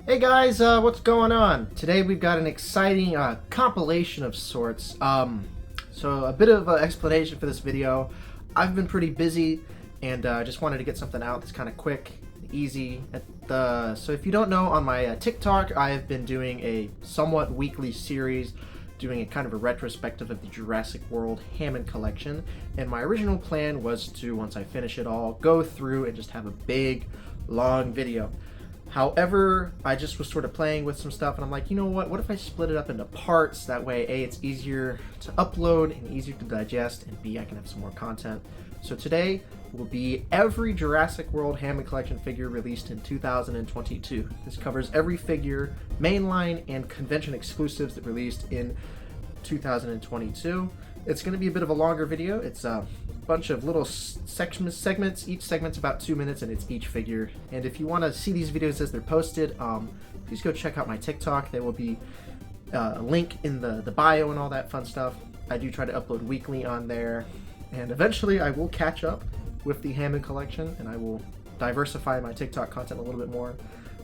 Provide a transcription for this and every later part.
Hey guys, what's going on? Today we've got an exciting compilation of sorts. So a bit of an explanation for this video. I've been pretty busy and just wanted to get something out that's kind of quick, easy. So if you don't know, on my TikTok, I have been doing a somewhat weekly series doing a kind of a retrospective of the Jurassic World Hammond Collection. And my original plan was to, once I finish it all, go through and just have a big, long video. However, I just was sort of playing with some stuff and I'm like, you know what if I split it up into parts? That way, A, it's easier to upload and easier to digest, and B, I can have some more content. So today will be every Jurassic World Hammond Collection figure released in 2022. This covers every figure, mainline and convention exclusives that released in 2022. It's going to be a bit of a longer video. It's a bunch of little segments. Each segment's about 2 minutes and it's each figure. And if you want to see these videos as they're posted, please go check out my TikTok. There will be a link in the bio and all that fun stuff. I do try to upload weekly on there. And eventually I will catch up with the Hammond Collection and I will diversify my TikTok content a little bit more.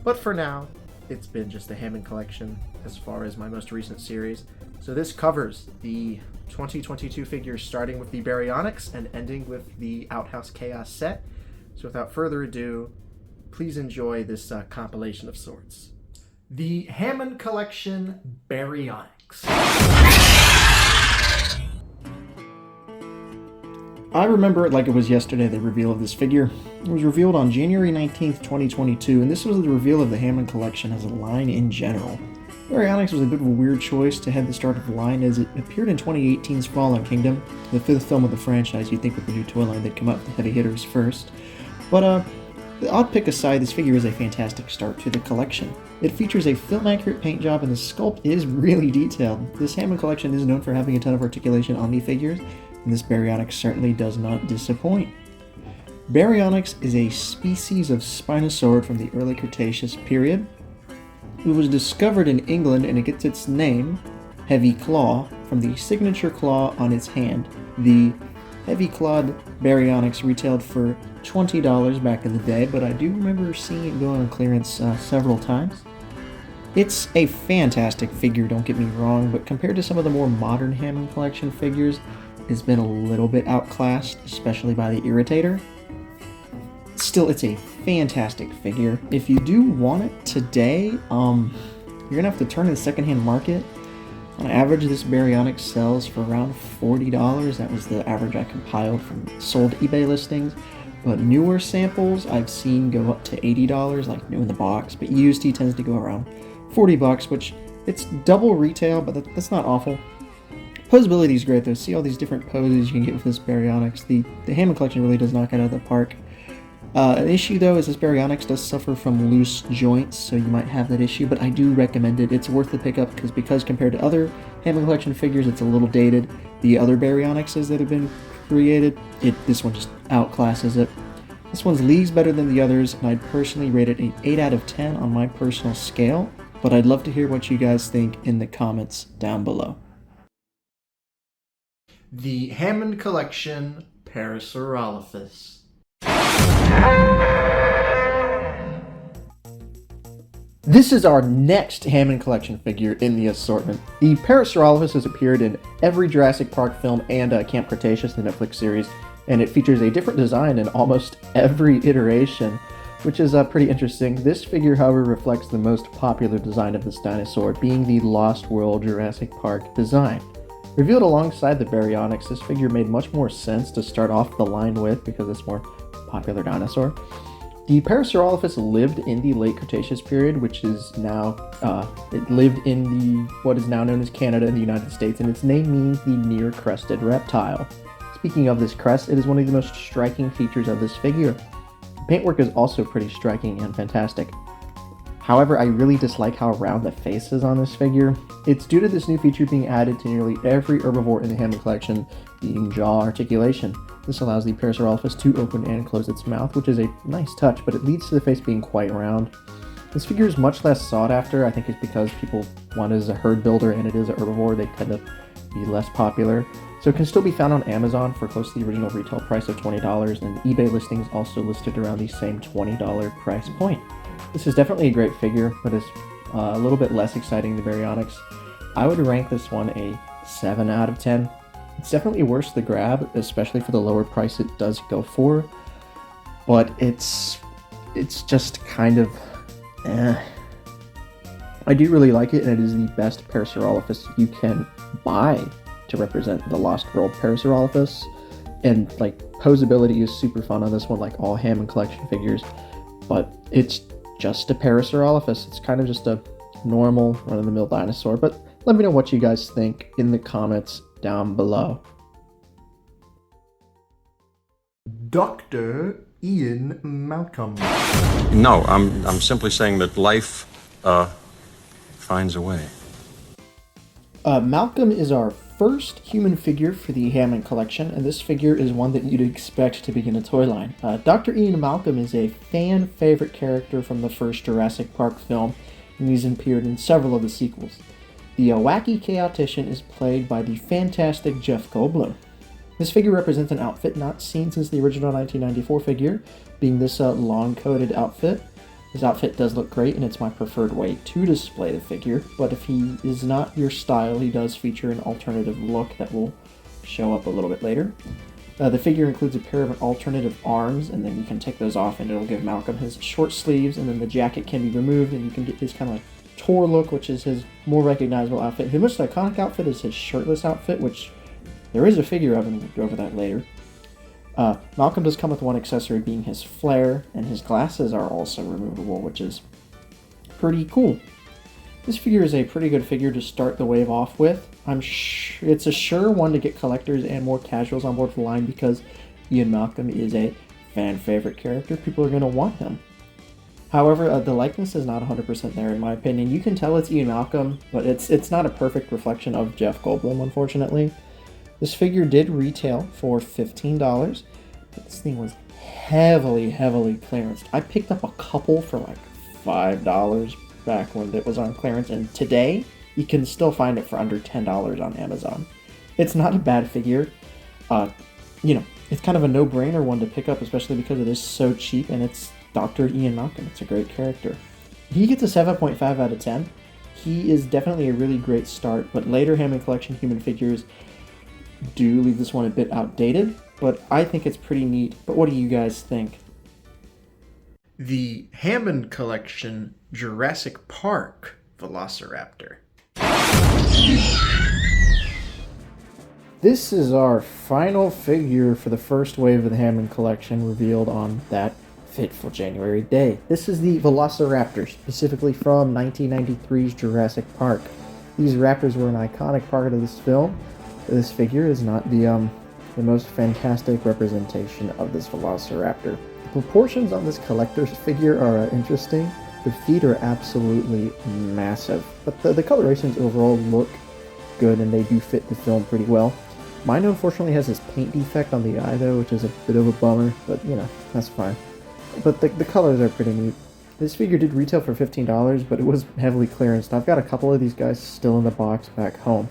But for now, it's been just the Hammond Collection as far as my most recent series. So this covers the 2022 figures, starting with the Orionx and ending with the Outhouse Chaos set. So without further ado, please enjoy this compilation of sorts. The Hammond Collection Orionx. I remember it like it was yesterday, the reveal of this figure. It was revealed on January 19th, 2022, and this was the reveal of the Hammond Collection as a line in general. Orionx was a bit of a weird choice to head the start of the line, as it appeared in 2018's Fallen Kingdom, the fifth film of the franchise. You'd think with the new toy line they'd come out with the heavy hitters first. But the odd pick aside, this figure is a fantastic start to the collection. It features a film-accurate paint job and the sculpt is really detailed. This Hammond Collection is known for having a ton of articulation on the figures, and this Orionx certainly does not disappoint. Orionx is a species of Spinosaurid from the early Cretaceous period. It was discovered in England and it gets its name, Heavy Claw, from the signature claw on its hand. The Heavy Clawed Orionx retailed for $20 back in the day, but I do remember seeing it go on clearance several times. It's a fantastic figure, don't get me wrong, but compared to some of the more modern Hammond Collection figures, it's been a little bit outclassed, especially by the Irritator. Still, it's a fantastic figure. If you do want it today, you're gonna have to turn to the secondhand market. On average, this Orionx sells for around $40. That was the average I compiled from sold eBay listings. But newer samples I've seen go up to $80, like new in the box. But used, he tends to go around $40, which it's double retail, but that's not awful. Posability is great though. See all these different poses you can get with this Orionx. The Hammond Collection really does knock it out of the park. An issue though is this Orionx does suffer from loose joints, so you might have that issue, but I do recommend it. It's worth the pickup because compared to other Hammond Collection figures, it's a little dated. The other Orionxes that have been created, this one just outclasses it. This one's leagues better than the others, and I'd personally rate it an 8 out of 10 on my personal scale, but I'd love to hear what you guys think in the comments down below. The Hammond Collection Pariserolus. This is our next Hammond Collection figure in the assortment. The Pariserolus has appeared in every Jurassic Park film and Camp Cretaceous, the Netflix series, and it features a different design in almost every iteration, which is pretty interesting. This figure, however, reflects the most popular design of this dinosaur, being the Lost World Jurassic Park design. Revealed alongside the Orionx, this figure made much more sense to start off the line with because it's more popular dinosaur. The Pariserolus lived in the late Cretaceous period, which is now, it lived in what is now known as Canada in the United States, and its name means the near-crested reptile. Speaking of this crest, it is one of the most striking features of this figure. The paintwork is also pretty striking and fantastic. However, I really dislike how round the face is on this figure. It's due to this new feature being added to nearly every herbivore in the Hammond Collection, being jaw articulation. This allows the Pariserolus to open and close its mouth, which is a nice touch, but it leads to the face being quite round. This figure is much less sought after. I think it's because people want it as a herd builder and it is a herbivore. They tend to be less popular, so it can still be found on Amazon for close to the original retail price of $20, and eBay listings also listed around the same $20 price point. This is definitely a great figure, but it's a little bit less exciting than Orionx. I would rank this one a 7 out of 10. It's definitely worth the grab, especially for the lower price it does go for, but it's just kind of I do really like it, and it is the best Pariserolus you can buy to represent the Lost World Pariserolus. And like, posability is super fun on this one, like all Hammond Collection figures, but it's just a Pariserolus. It's kind of just a normal run-of-the-mill dinosaur, but let me know what you guys think in the comments down below. Dr. Ian Malcolm. No, I'm simply saying that life finds a way. Malcolm is our first human figure for the Hammond Collection, and this figure is one that you'd expect to begin a toy line. Dr. Ian Malcolm is a fan favorite character from the first Jurassic Park film, and he's appeared in several of the sequels. The wacky chaotician is played by the fantastic Jeff Goldblum. This figure represents an outfit not seen since the original 1994 figure, being this long-coated outfit. This outfit does look great, and it's my preferred way to display the figure, but if he is not your style, he does feature an alternative look that will show up a little bit later. The figure includes a pair of alternative arms, and then you can take those off and it'll give Malcolm his short sleeves, and then the jacket can be removed and you can get his kind of like tour look, which is his more recognizable outfit. His most iconic outfit is his shirtless outfit, which there is a figure of, and we'll go over that later. Malcolm does come with one accessory, being his flare, and his glasses are also removable, which is pretty cool. This figure is a pretty good figure to start the wave off with. It's a sure one to get collectors and more casuals on board for the line, because Ian Malcolm is a fan favorite character. People are going to want him. However, the likeness is not 100% there in my opinion. You can tell it's Ian Malcolm, but it's not a perfect reflection of Jeff Goldblum, unfortunately. This figure did retail for $15, but this thing was heavily clearanced. I picked up a couple for like $5 back when it was on clearance, and today you can still find it for under $10 on Amazon. It's not a bad figure. It's kind of a no-brainer one to pick up, especially because it is so cheap, and it's Dr. Ian Malcolm. It's a great character. He gets a 7.5 out of 10. He is definitely a really great start, but later Hammond Collection human figures do leave this one a bit outdated, but I think it's pretty neat. But what do you guys think? The Hammond Collection Jurassic Park Velociraptor. This is our final figure for the first wave of the Hammond Collection, revealed on that fateful January day. This is the Velociraptor, specifically from 1993's Jurassic Park. These raptors were an iconic part of this film. This figure is not the most fantastic representation of this Velociraptor. The proportions on this collector's figure are interesting. The feet are absolutely massive, but the colorations overall look good, and they do fit the film pretty well. Mine unfortunately has this paint defect on the eye though, which is a bit of a bummer, but that's fine. But the colors are pretty neat. This figure did retail for $15, but it was heavily clearanced. I've got a couple of these guys still in the box back home.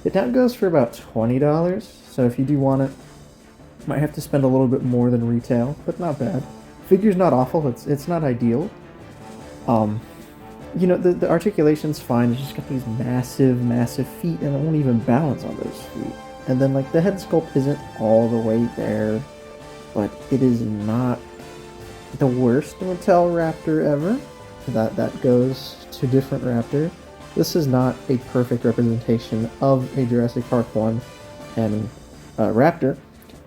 It now goes for about $20, so if you do want it, you might have to spend a little bit more than retail, but not bad. Figure's not awful, it's not ideal. The articulation's fine. It's just got these massive feet, and it won't even balance on those feet. And then the head sculpt isn't all the way there, but it is not the worst Mattel Raptor ever. That goes to different Raptor. This is not a perfect representation of a Jurassic Park 1 and Raptor.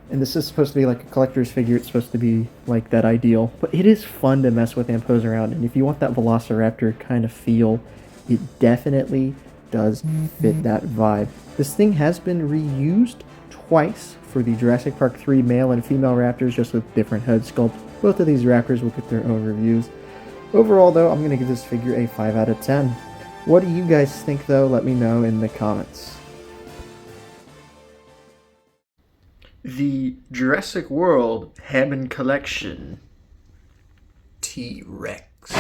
And this is supposed to be like a collector's figure. It's supposed to be like that ideal. But it is fun to mess with and pose around. And if you want that Velociraptor kind of feel, it definitely does fit that vibe. This thing has been reused twice for the Jurassic Park 3 male and female Raptors, just with different head sculpt. Both of these Raptors will get their own reviews. Overall, though, I'm going to give this figure a 5 out of 10. What do you guys think, though? Let me know in the comments. The Jurassic World Hammond Collection T-Rex.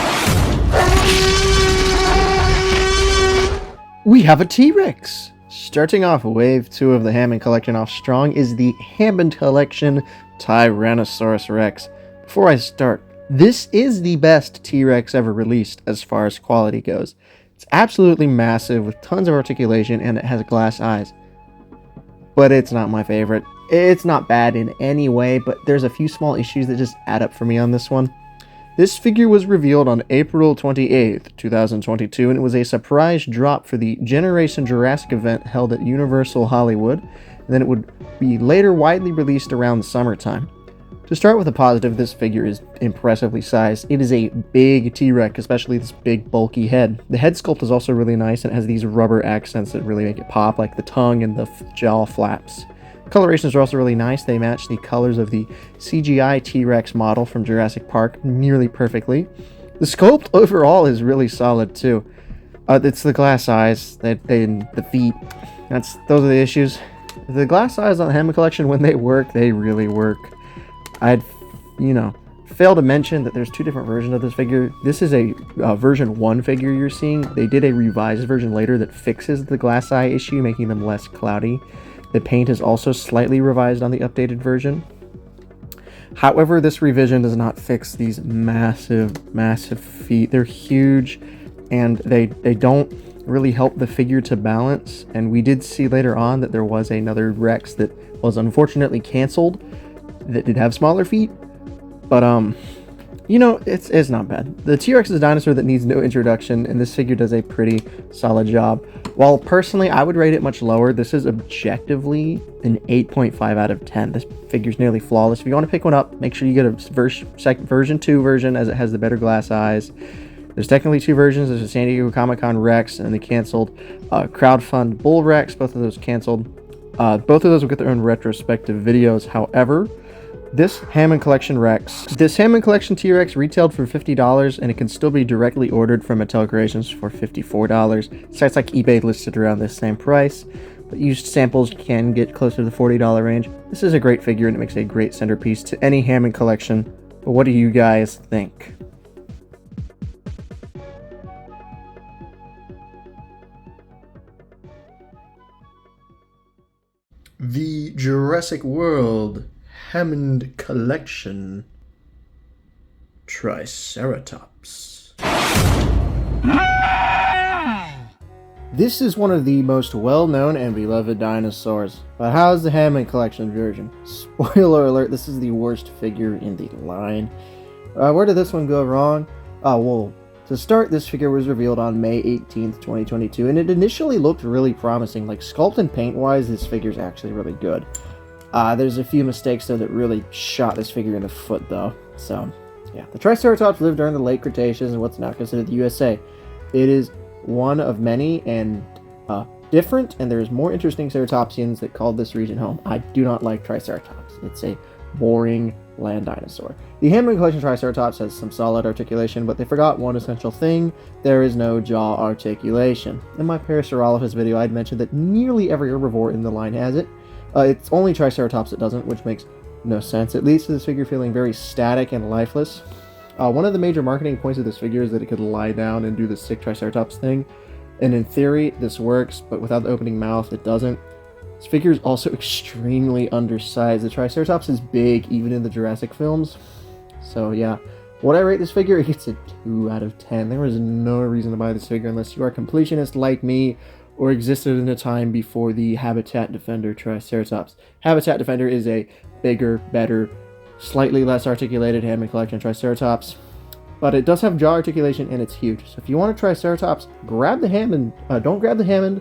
We have a T-Rex! Starting off wave 2 of the Hammond Collection off strong is the Hammond Collection Tyrannosaurus Rex. Before I start, this is the best T-Rex ever released as far as quality goes. It's absolutely massive with tons of articulation and it has glass eyes. But it's not my favorite. It's not bad in any way, but there's a few small issues that just add up for me on this one. This figure was revealed on April 28th, 2022, and it was a surprise drop for the Generation Jurassic event held at Universal Hollywood, and then it would be later widely released around the summertime. To start with a positive, this figure is impressively sized. It is a big T-Rex, especially this big bulky head. The head sculpt is also really nice, and it has these rubber accents that really make it pop, like the tongue and the jaw flaps. Colorations are also really nice. They match the colors of the CGI T-Rex model from Jurassic Park nearly perfectly. The sculpt overall is really solid too. It's the glass eyes, the feet. Those are the issues. The glass eyes on the Hammond Collection, when they work, they really work. I'd, fail to mention that there's two different versions of this figure. This is a version 1 figure you're seeing. They did a revised version later that fixes the glass eye issue, making them less cloudy. The paint is also slightly revised on the updated version. However, this revision does not fix these massive feet. They're huge, and they don't really help the figure to balance. And we did see later on that there was another Rex that was unfortunately canceled that did have smaller feet. But it's not bad. The T-Rex is a dinosaur that needs no introduction, and this figure does a pretty solid job. While personally I would rate it much lower, this is objectively an 8.5 out of 10. This figure's nearly flawless. If you want to pick one up, make sure you get a version 2 version, as it has the better glass eyes. There's technically 2 versions. There's a San Diego Comic-Con Rex and the canceled crowdfund Bull Rex. Both of those canceled. Both of those will get their own retrospective videos. However, this Hammond Collection T-Rex retailed for $50, and it can still be directly ordered from Mattel Creations for $54. Sites like eBay listed around this same price, but used samples can get closer to the $40 range. This is a great figure, and it makes a great centerpiece to any Hammond Collection. But what do you guys think? The Jurassic World Hammond Collection Triceratops. This is one of the most well-known and beloved dinosaurs. But how's the Hammond Collection version? Spoiler alert, this is the worst figure in the line. Where did this one go wrong? Well, to start, this figure was revealed on May 18th, 2022, and it initially looked really promising. Like, sculpt and paint-wise, this figure's actually really good. There's a few mistakes, though, that really shot this figure in the foot, though. So, yeah. The Triceratops lived during the late Cretaceous in what's now considered the USA. It is one of many and different, and there's more interesting ceratopsians that called this region home. I do not like Triceratops. It's a boring land dinosaur. The Hammond Collection Triceratops has some solid articulation, but they forgot one essential thing: there is no jaw articulation. In my Pariserolus video, I'd mentioned that nearly every herbivore in the line has it. It's only Triceratops that doesn't, which makes no sense. It leads to this figure feeling very static and lifeless. One of the major marketing points of this figure is that it could lie down and do the sick Triceratops thing. And in theory, this works, but without the opening mouth, it doesn't. This figure is also extremely undersized. The Triceratops is big, even in the Jurassic films. So yeah, what I rate this figure, it gets a 2 out of 10. There is no reason to buy this figure unless you are a completionist like me, or existed in a time before the Habitat Defender Triceratops. Habitat Defender is a bigger, better, slightly less articulated Hammond Collection Triceratops, but it does have jaw articulation and it's huge. So if you want a Triceratops, grab the Hammond. Don't grab the Hammond,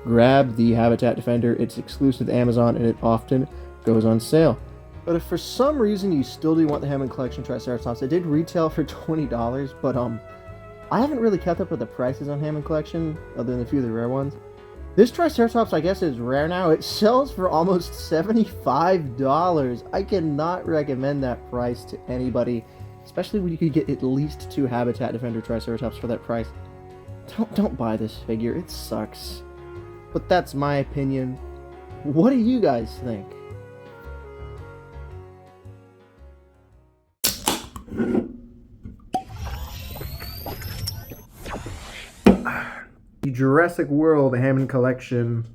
grab the Habitat Defender. It's exclusive to Amazon and it often goes on sale. But if for some reason you still do want the Hammond Collection Triceratops, it did retail for $20, but I haven't really kept up with the prices on Hammond Collection, other than a few of the rare ones. This Triceratops, I guess, is rare now. It sells for almost $75. I cannot recommend that price to anybody, especially when you could get at least 2 Habitat Defender Triceratops for that price. Don't buy this figure. It sucks. But that's my opinion. What do you guys think? The Jurassic World Hammond Collection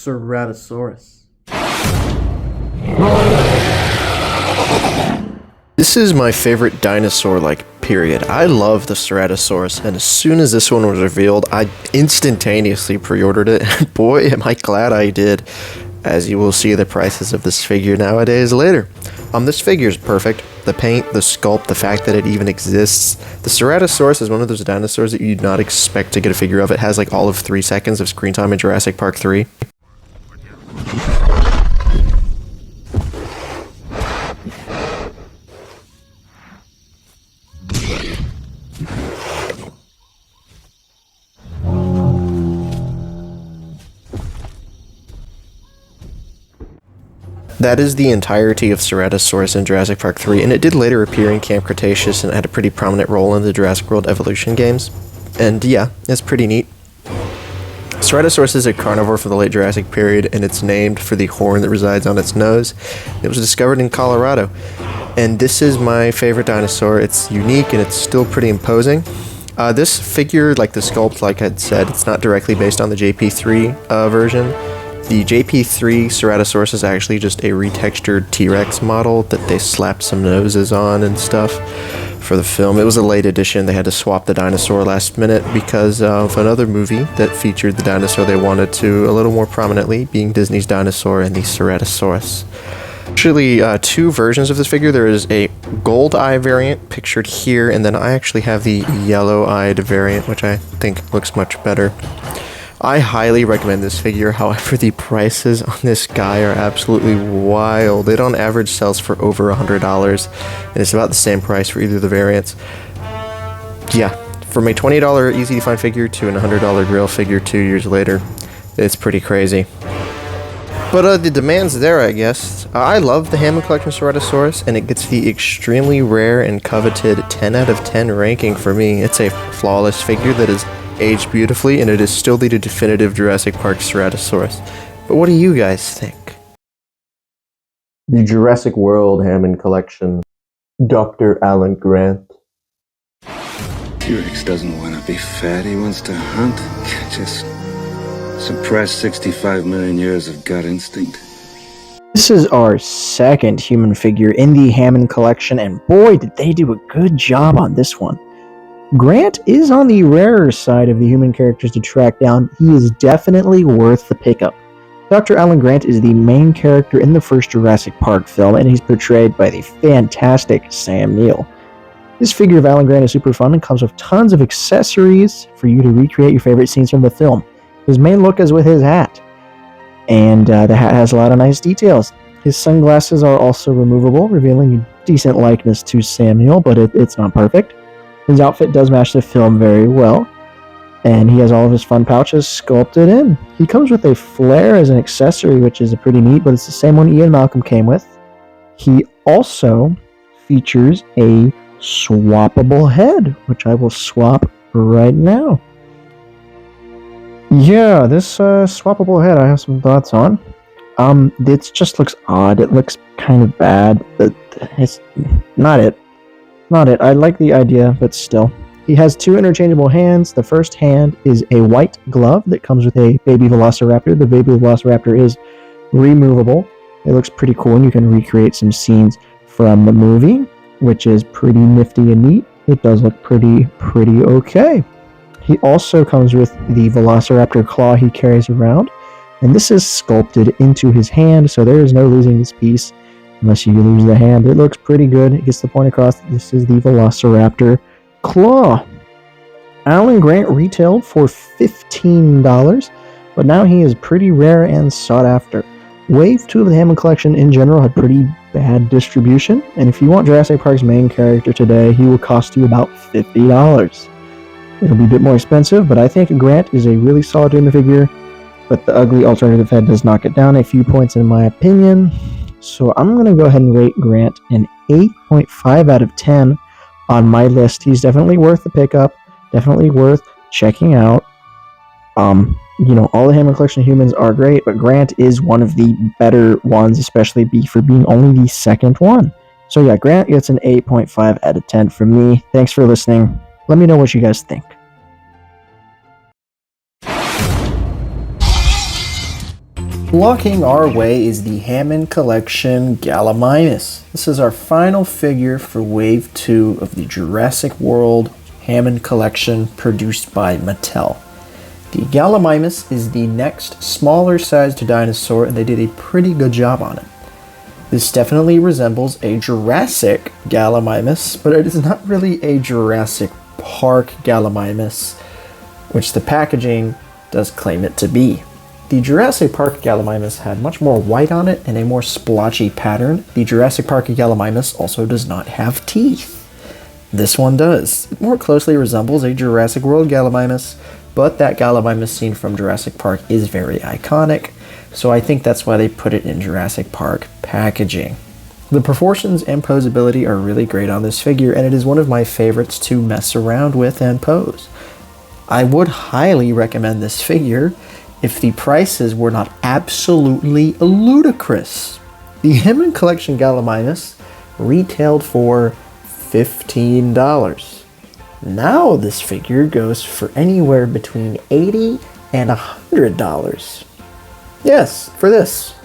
Ceratosaurus. This is my favorite dinosaur, period. I love the Ceratosaurus, and as soon as this one was revealed, I instantaneously pre-ordered it. Boy, am I glad I did, as you will see the prices of this figure nowadays later. This figure is perfect. The paint, the sculpt, the fact that it even exists. The Ceratosaurus is one of those dinosaurs that you'd not expect to get a figure of. It has all of 3 seconds of screen time in Jurassic Park 3. That is the entirety of Ceratosaurus in Jurassic Park 3, and it did later appear in Camp Cretaceous and had a pretty prominent role in the Jurassic World Evolution games. And yeah, it's pretty neat. Ceratosaurus is a carnivore from the late Jurassic period, and it's named for the horn that resides on its nose. It was discovered in Colorado. And this is my favorite dinosaur. It's unique and it's still pretty imposing. This figure, the sculpt, like I'd said, it's not directly based on the JP3 version. The JP3 Ceratosaurus is actually just a retextured T-Rex model that they slapped some noses on and stuff for the film. It was a late edition. They had to swap the dinosaur last minute because of another movie that featured the dinosaur they wanted to a little more prominently, being Disney's Dinosaur and the Ceratosaurus. Actually, 2 versions of this figure. There is a gold eye variant pictured here, and then I actually have the yellow-eyed variant, which I think looks much better. I highly recommend this figure, however the prices on this guy are absolutely wild. It on average sells for over $100, and it's about the same price for either of the variants. Yeah, from a $20 easy to find figure to an $100 grill figure 2 years later, it's pretty crazy. But the demand's there, I guess. I love the Hammond Collection Ceratosaurus, and it gets the extremely rare and coveted 10 out of 10 ranking for me. It's a flawless figure that is aged beautifully, and it is still the definitive Jurassic Park Ceratosaurus. But what do you guys think? The Jurassic World Hammond Collection. Dr. Alan Grant. T-Rex doesn't want to be fat, he wants to hunt. Just suppress 65 million years of gut instinct. This is our second human figure in the Hammond Collection, and boy, did they do a good job on this one. Grant is on the rarer side of the human characters to track down. He is definitely worth the pickup. Dr. Alan Grant is the main character in the first Jurassic Park film, and he's portrayed by the fantastic Sam Neill. This figure of Alan Grant is super fun and comes with tons of accessories for you to recreate your favorite scenes from the film. His main look is with his hat, and the hat has a lot of nice details. His sunglasses are also removable, revealing a decent likeness to Sam Neill, but it's not perfect. His outfit does match the film very well, and he has all of his fun pouches sculpted in. He comes with a flare as an accessory, which is pretty neat, but it's the same one Ian Malcolm came with. He also features a swappable head, which I will swap right now. Yeah, this swappable head I have some thoughts on. It just looks odd. It looks kind of bad. It's not it. Not it. I like the idea, but still. He has 2 interchangeable hands. The first hand is a white glove that comes with a baby Velociraptor. The baby Velociraptor is removable. It looks pretty cool, and you can recreate some scenes from the movie, which is pretty nifty and neat. It does look pretty okay. He also comes with the Velociraptor claw he carries around, and this is sculpted into his hand, so there is no losing this piece unless you lose the hand. It looks pretty good. It gets the point across that this is the Velociraptor claw. Alan Grant retailed for $15, but now he is pretty rare and sought after. Wave 2 of the Hammond Collection in general had pretty bad distribution, and if you want Jurassic Park's main character today, he will cost you about $50. It'll be a bit more expensive, but I think Grant is a really solid human figure, but the ugly alternative head does knock it down a few points in my opinion. So I'm going to go ahead and rate Grant an 8.5 out of 10 on my list. He's definitely worth the pickup, definitely worth checking out. All the Hammond Collection humans are great, but Grant is one of the better ones, especially for being only the second one. So yeah, Grant gets an 8.5 out of 10 from me. Thanks for listening. Let me know what you guys think. Blocking our way is the Hammond Collection Gallimimus. This is our final figure for Wave 2 of the Jurassic World Hammond Collection produced by Mattel. The Gallimimus is the next smaller sized dinosaur, and they did a pretty good job on it. This definitely resembles a Jurassic Gallimimus, but it is not really a Jurassic Park Gallimimus, which the packaging does claim it to be. The Jurassic Park Gallimimus had much more white on it and a more splotchy pattern. The Jurassic Park Gallimimus also does not have teeth. This one does. It more closely resembles a Jurassic World Gallimimus, but that Gallimimus scene from Jurassic Park is very iconic, so I think that's why they put it in Jurassic Park packaging. The proportions and posability are really great on this figure, and it is one of my favorites to mess around with and pose. I would highly recommend this figure if the prices were not absolutely ludicrous. The Hammond Collection Gallimimus retailed for $15. Now this figure goes for anywhere between $80 and $100. Yes, for this.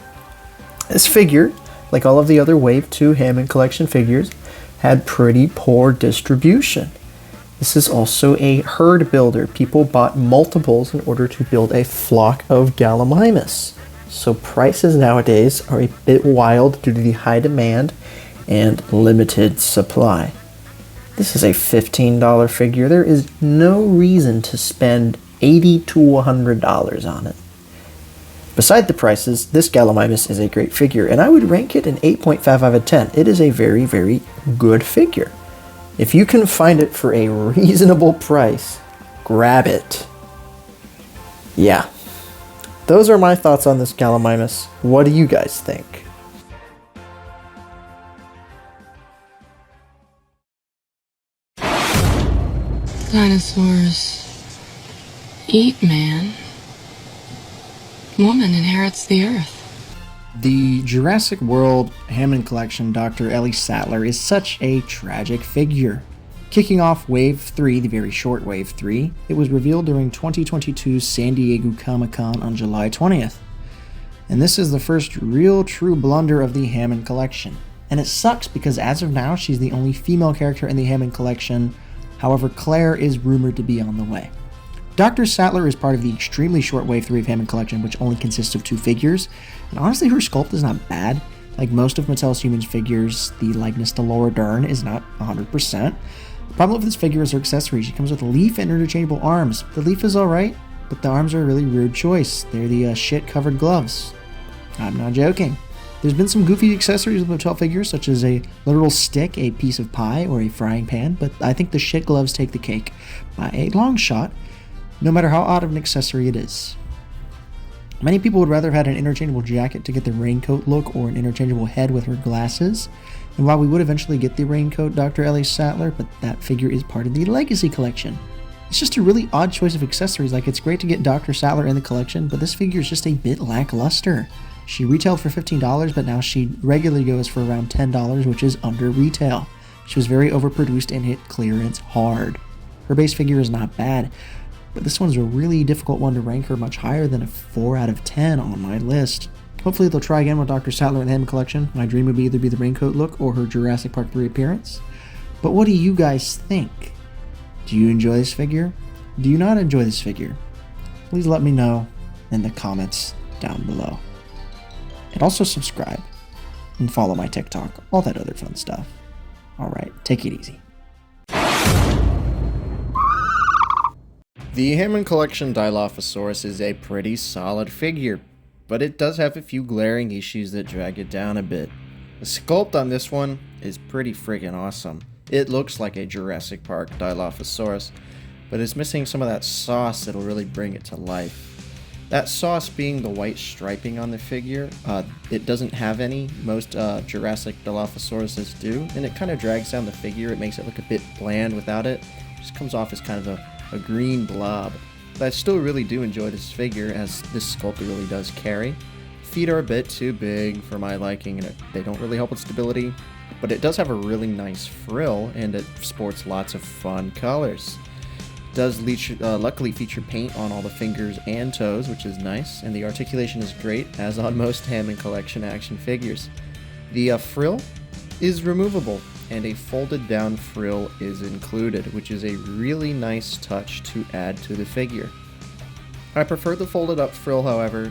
This figure, like all of the other Wave 2 Hammond Collection figures, had pretty poor distribution. This is also a herd builder. People bought multiples in order to build a flock of Gallimimus. So prices nowadays are a bit wild due to the high demand and limited supply. This is a $15 figure. There is no reason to spend $80 to $100 on it. Beside the prices, this Gallimimus is a great figure, and I would rank it an 8.5 out of 10. It is a very, very good figure. If you can find it for a reasonable price, grab it. Yeah. Those are my thoughts on this Gallimimus. What do you guys think? Dinosaurs eat man. Woman inherits the earth. The Jurassic World Hammond Collection Dr. Ellie Satler is such a tragic figure. Kicking off Wave 3, the very short Wave 3, it was revealed during 2022's San Diego Comic-Con on July 20th. And this is the first real true blunder of the Hammond Collection. And it sucks because as of now, she's the only female character in the Hammond Collection. However, Claire is rumored to be on the way. Dr. Satler is part of the extremely short Wave 3 of Hammond Collection, which only consists of 2 figures, and honestly her sculpt is not bad. Like most of Mattel's Humans figures, the likeness to Laura Dern is not 100%. The problem with this figure is her accessories. She comes with a leaf and interchangeable arms. The leaf is alright, but the arms are a really weird choice. They're the shit-covered gloves. I'm not joking. There's been some goofy accessories with Mattel figures, such as a literal stick, a piece of pie, or a frying pan, but I think the shit gloves take the cake by a long shot, no matter how odd of an accessory it is. Many people would rather have had an interchangeable jacket to get the raincoat look or an interchangeable head with her glasses. And while we would eventually get the raincoat Dr. Ellie Satler, but that figure is part of the Legacy Collection. It's just a really odd choice of accessories. Like, it's great to get Dr. Satler in the collection, but this figure is just a bit lackluster. She retailed for $15, but now she regularly goes for around $10, which is under retail. She was very overproduced and hit clearance hard. Her base figure is not bad, but this one's a really difficult one to rank her much higher than a 4 out of 10 on my list. Hopefully they'll try again with Dr. Satler in the Hammond Collection. My dream would either be the raincoat look or her Jurassic Park 3 appearance. But what do you guys think? Do you enjoy this figure? Do you not enjoy this figure? Please let me know in the comments down below. And also subscribe and follow my TikTok, all that other fun stuff. Alright, take it easy. The Hammond Collection Dilophosaurus is a pretty solid figure, but it does have a few glaring issues that drag it down a bit. The sculpt on this one is pretty friggin' awesome. It looks like a Jurassic Park Dilophosaurus, but it's missing some of that sauce that'll really bring it to life. That sauce being the white striping on the figure, it doesn't have any. Most Jurassic Dilophosauruses do, and it kind of drags down the figure. It makes it look a bit bland without it. It just comes off as kind of a green blob. But I still really do enjoy this figure, as this sculptor really does carry. Feet are a bit too big for my liking, and they don't really help with stability, but it does have a really nice frill, and it sports lots of fun colors. Does luckily feature paint on all the fingers and toes, which is nice, and the articulation is great, as on most Hammond Collection action figures. The frill is removable, and a folded down frill is included, which is a really nice touch to add to the figure. I prefer the folded up frill, however,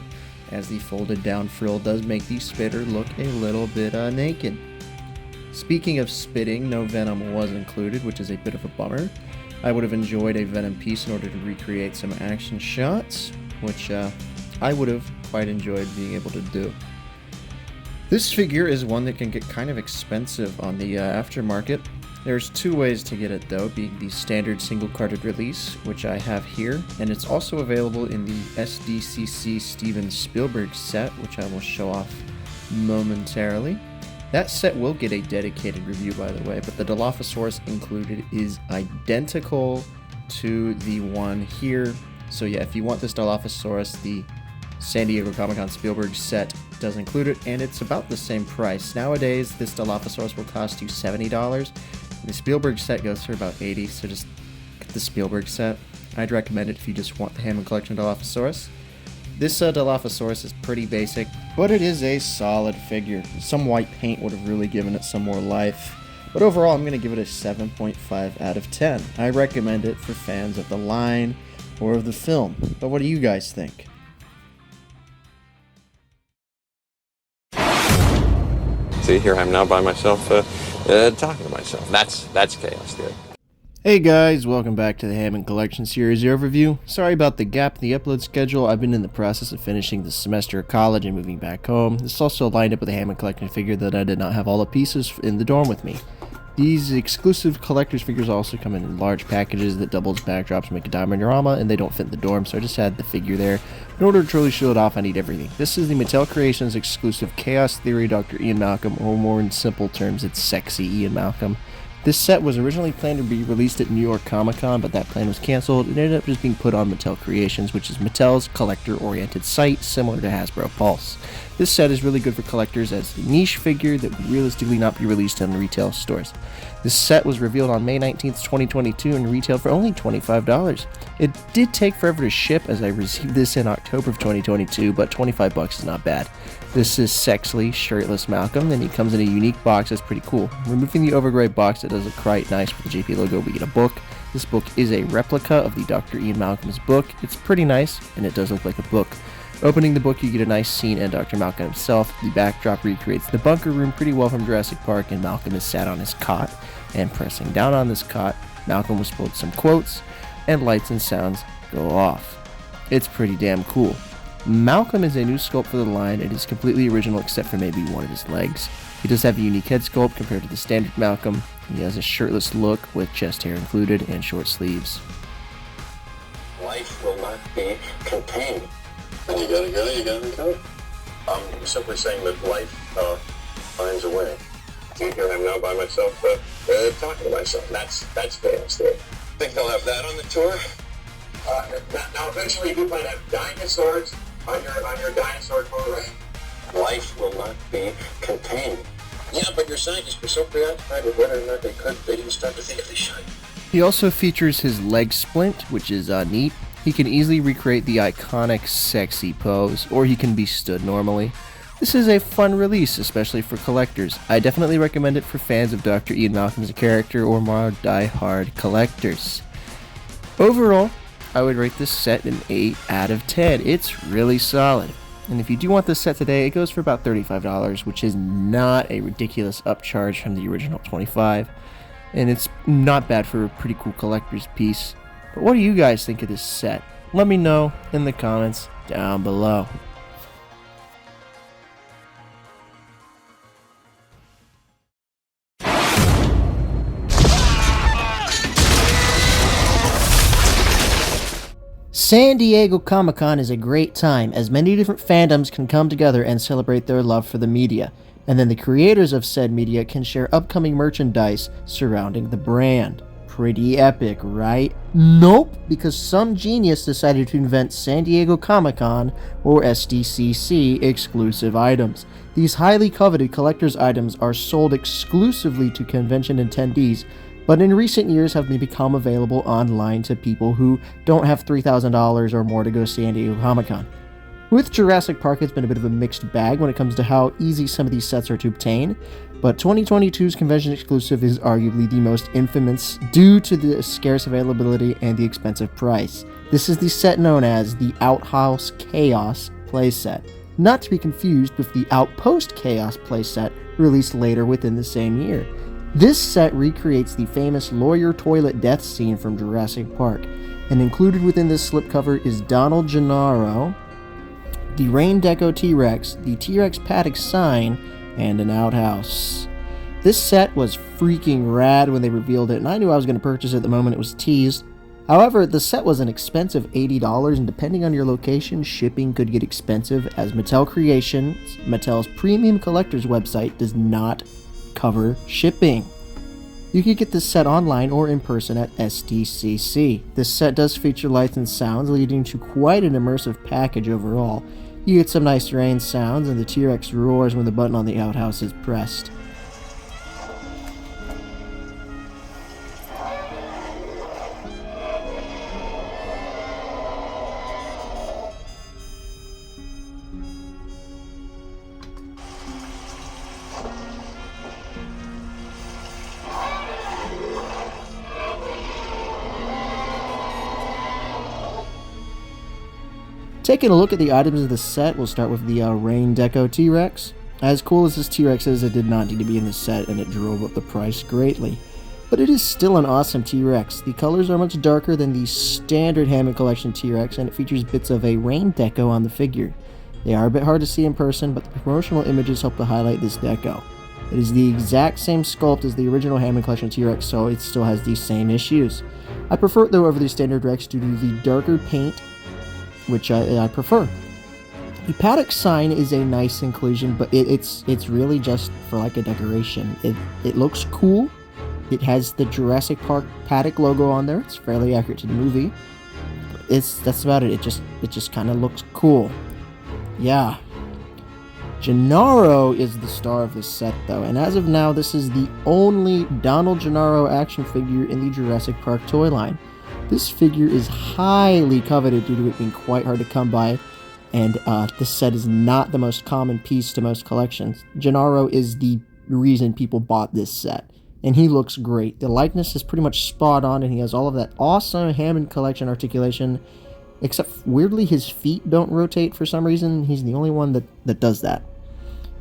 as the folded down frill does make the spitter look a little bit naked. Speaking of spitting, no venom was included, which is a bit of a bummer. I would have enjoyed a venom piece in order to recreate some action shots, which I would have quite enjoyed being able to do. This figure is one that can get kind of expensive on the aftermarket. There's two ways to get it though, being the standard single-carded release, which I have here, and it's also available in the SDCC Steven Spielberg set, which I will show off momentarily. That set will get a dedicated review, by the way, but the Dilophosaurus included is identical to the one here. So yeah, if you want this Dilophosaurus, the San Diego Comic-Con Spielberg set does include it, and it's about the same price. Nowadays, this Dilophosaurus will cost you $70. The Spielberg set goes for about $80, so just get the Spielberg set. I'd recommend it if you just want the Hammond Collection Dilophosaurus. This Dilophosaurus is pretty basic, but it is a solid figure. Some white paint would have really given it some more life. But overall, I'm going to give it a 7.5 out of 10. I recommend it for fans of the line or of the film. But what do you guys think? See, here I'm now by myself, talking to myself. That's chaos theory. Hey guys, welcome back to the Hammond Collection series overview. Sorry about the gap in the upload schedule. I've been in the process of finishing the semester of college and moving back home. This also lined up with a Hammond Collection figure that I did not have all the pieces in the dorm with me. These exclusive collector's figures also come in large packages that double as backdrops and make a diamondorama, and they don't fit in the dorm, so I just had the figure there. In order to truly show it off, I need everything. This is the Mattel Creations exclusive Chaos Theory Dr. Ian Malcolm, or more in simple terms, it's Sexy Ian Malcolm. This set was originally planned to be released at New York Comic Con, but that plan was cancelled and ended up just being put on Mattel Creations, which is Mattel's collector-oriented site, similar to Hasbro Pulse. This set is really good for collectors as a niche figure that would realistically not be released in retail stores. This set was revealed on May 19th, 2022 and retailed for only $25. It did take forever to ship as I received this in October of 2022, but $25 is not bad. This is sexily shirtless Malcolm, and he comes in a unique box that's pretty cool. Removing the overgray box, it does look quite nice with the JP logo. We get a book. This book is a replica of the Dr. Ian Malcolm's book. It's pretty nice, and it does look like a book. Opening the book, you get a nice scene and Dr. Malcolm himself. The backdrop recreates the bunker room pretty well from Jurassic Park, and Malcolm is sat on his cot. And pressing down on this cot, Malcolm was pulled some quotes, and lights and sounds go off. It's pretty damn cool. Malcolm is a new sculpt for the line. It is completely original except for maybe one of his legs. He does have a unique head sculpt compared to the standard Malcolm. He has a shirtless look with chest hair included and short sleeves. Life will not be contained. And you gotta go. I'm simply saying that life finds a way. Here I'm now by myself, talking to myself. That's chaos theory. Think they'll have that on the tour? Now eventually you might have dinosaurs on your dinosaur tour, right? Life will not be contained. Yeah, but your scientists were so preoccupied with whether or not they could, they didn't start to think if they should. He also features his leg splint, which is neat. He can easily recreate the iconic sexy pose, or he can be stood normally. This is a fun release, especially for collectors. I definitely recommend it for fans of Dr. Ian Malcolm as a character or more die-hard collectors. Overall, I would rate this set an 8 out of 10. It's really solid. And if you do want this set today, it goes for about $35, which is not a ridiculous upcharge from the original $25. And it's not bad for a pretty cool collector's piece. But what do you guys think of this set? Let me know in the comments down below. San Diego Comic-Con is a great time as many different fandoms can come together and celebrate their love for the media. And then the creators of said media can share upcoming merchandise surrounding the brand. Pretty epic, right? Nope, because some genius decided to invent San Diego Comic-Con, or SDCC, exclusive items. These highly coveted collector's items are sold exclusively to convention attendees but in recent years have become available online to people who don't have $3,000 or more to go San Diego Comic-Con. With Jurassic Park, it's been a bit of a mixed bag when it comes to how easy some of these sets are to obtain, but 2022's convention exclusive is arguably the most infamous due to the scarce availability and the expensive price. This is the set known as the Outhouse Chaos playset, not to be confused with the Outpost Chaos playset released later within the same year. This set recreates the famous lawyer toilet death scene from Jurassic Park, and included within this slipcover is Donald Gennaro, the Rain Deco T-Rex, the T-Rex paddock sign, and an outhouse. This set was freaking rad when they revealed it, and I knew I was going to purchase it the moment it was teased. However, the set was an expensive $80, and depending on your location, shipping could get expensive, as Mattel Creations, Mattel's premium collector's website, does not cover shipping. You could get this set online or in person at SDCC. This set does feature lights and sounds, leading to quite an immersive package overall. You get some nice rain sounds, and the T-Rex roars when the button on the outhouse is pressed. Taking a look at the items of the set, we'll start with the Rain Deco T-Rex. As cool as this T-Rex is, it did not need to be in the set, and it drove up the price greatly. But it is still an awesome T-Rex. The colors are much darker than the standard Hammond Collection T-Rex, and it features bits of a Rain Deco on the figure. They are a bit hard to see in person, but the promotional images help to highlight this deco. It is the exact same sculpt as the original Hammond Collection T-Rex, so it still has these same issues. I prefer it though over the standard Rex due to the darker paint, which I prefer. The paddock sign is a nice inclusion, but it's really just for like a decoration. It looks cool. It has the Jurassic Park paddock logo on there. It's fairly accurate to the movie. That's about it. It just kind of looks cool. Yeah. Gennaro is the star of this set though, and as of now, this is the only Donald Gennaro action figure in the Jurassic Park toy line. This figure is highly coveted due to it being quite hard to come by, and this set is not the most common piece to most collections. Gennaro is the reason people bought this set, and he looks great. The likeness is pretty much spot on, and he has all of that awesome Hammond Collection articulation, except weirdly his feet don't rotate for some reason. He's the only one that does that.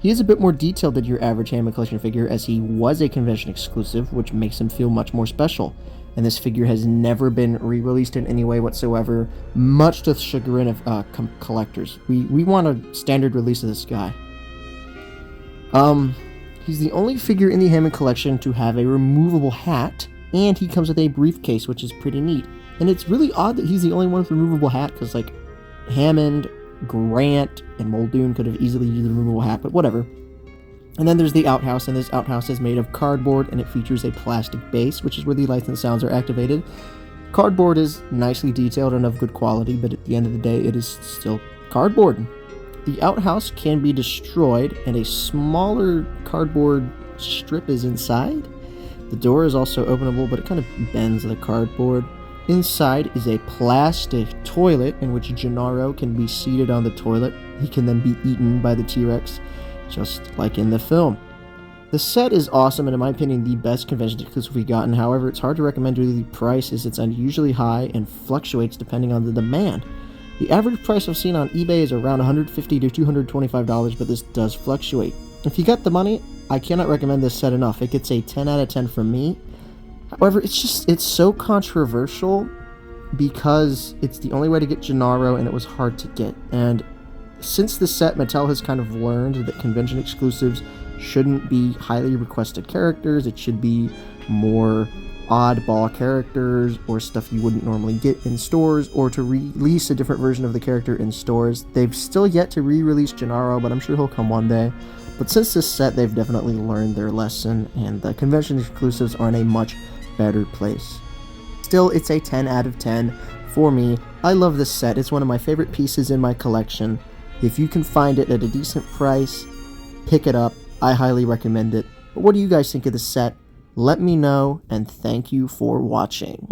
He is a bit more detailed than your average Hammond Collection figure, as he was a convention exclusive, which makes him feel much more special. And this figure has never been re-released in any way whatsoever, much to the chagrin of collectors. We want a standard release of this guy. He's the only figure in the Hammond Collection to have a removable hat, and he comes with a briefcase, which is pretty neat. And it's really odd that he's the only one with a removable hat, because like Hammond, Grant, and Muldoon could have easily used the removable hat, but whatever. And then there's the outhouse, and this outhouse is made of cardboard, and it features a plastic base, which is where the lights and sounds are activated. Cardboard is nicely detailed and of good quality, but at the end of the day, it is still cardboard. The outhouse can be destroyed, and a smaller cardboard strip is inside. The door is also openable, but it kind of bends the cardboard. Inside is a plastic toilet in which Gennaro can be seated on the toilet. He can then be eaten by the T-Rex, just like in the film. The set is awesome, and in my opinion, the best convention exclusive we've gotten. However, it's hard to recommend due to the price, as it's unusually high and fluctuates depending on the demand. The average price I've seen on eBay is around $150 to $225, but this does fluctuate. If you got the money, I cannot recommend this set enough. It gets a 10 out of 10 from me. However, it's so controversial because it's the only way to get Gennaro, and it was hard to get. And since this set, Mattel has kind of learned that convention exclusives shouldn't be highly requested characters. It should be more oddball characters or stuff you wouldn't normally get in stores, or to release a different version of the character in stores. They've still yet to re-release Gennaro, but I'm sure he'll come one day. But since this set, they've definitely learned their lesson, and the convention exclusives are in a much better place. Still, it's a 10 out of 10 for me. I love this set. It's one of my favorite pieces in my collection. If you can find it at a decent price, pick it up. I highly recommend it. But what do you guys think of the set? Let me know, and thank you for watching.